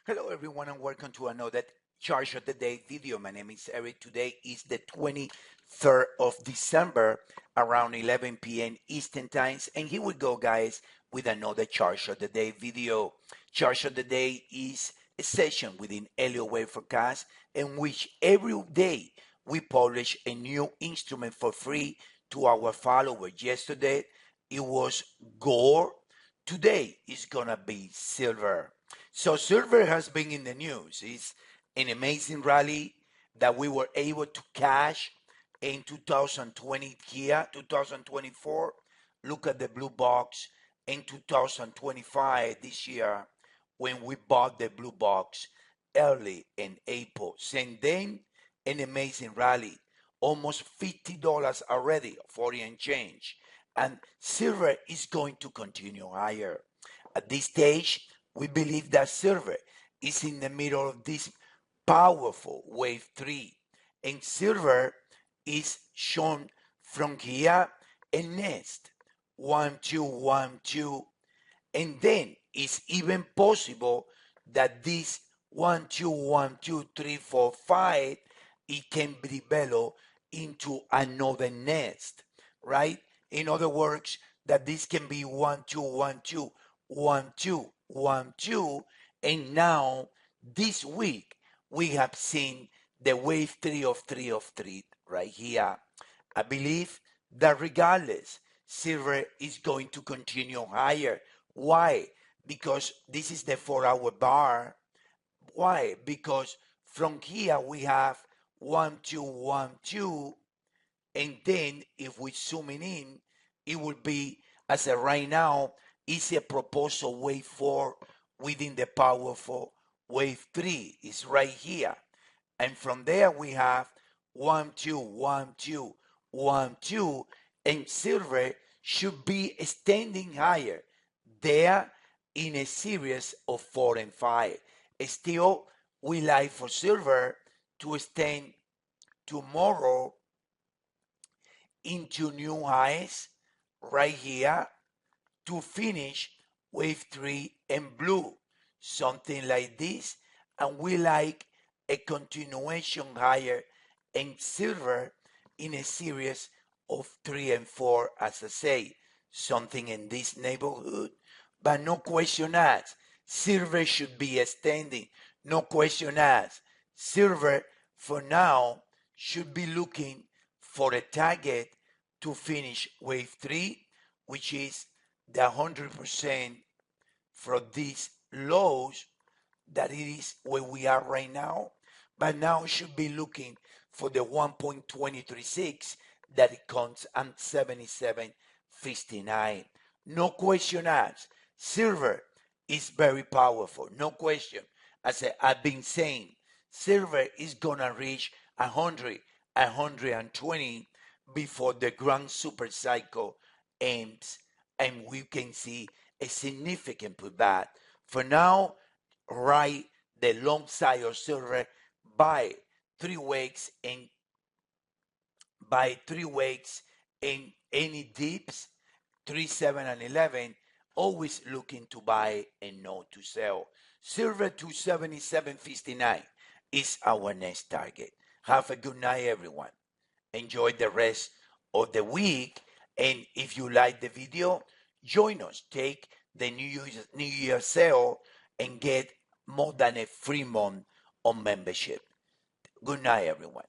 Hello everyone and welcome to another Charge of the Day video. My name is Eric. Today is the 23rd of December around 11 p.m. Eastern Times, and here we go guys with another Charge of the Day video. Charge of the Day is a session within Elliott Wave forecast in which every day we publish a new instrument for free to our followers. Yesterday it was gold. Today is gonna be silver. So silver has been in the news. It's an amazing rally that we were able to cash in 2020 here, 2024. Look at the blue box in 2025 this year when we bought the blue box early in April. And then an amazing rally, almost $50 already, 40 and change. And silver is going to continue higher. At this stage, we believe that silver is in the middle of this powerful wave 3, and silver is shown from here and next 1 2 1 2, and then it's even possible that this 1 2 1 2 3 4 5 it can develop into another nest, right? In other words, that this can be 1 2 1 2 1 2 1 2, and now this week we have seen the wave 3 of 3 of 3 right here. I believe that regardless, silver is going to continue higher. Why? Because this is the 4-hour bar. Why? Because from here we have 1 2 1 2, and then if we zoom in, it will be, as of right now, is a proposal wave 4 within the powerful wave 3. It's right here. And from there we have 1 2 1 2 1 2, and silver should be standing higher there in a series of 4 and 5. Still, we like for silver to stand tomorrow into new highs right here to finish wave 3 and blue, something like this, and we like a continuation higher in silver in a series of 3 and 4, as I say, something in this neighborhood. But no question asked, silver should be standing. No question asked, silver for now should be looking for a target to finish wave 3, which is the 100% from these lows that it is where we are right now. But now should be looking for the 1.236 that it comes at 77.59. No question asked. Silver is very powerful. No question. As I've been saying, silver is gonna reach 100, 120 before the grand super cycle ends, and we can see a significant pullback. For now, right, the long side of silver by 3 weeks and by 3 weeks in any dips, 3, 7, and 11, always looking to buy and not to sell. Silver 277.59 is our next target. Have a good night, everyone. Enjoy the rest of the week, and if you like the video, join us. Take the New Year sale and get more than a free month on membership. Good night, everyone.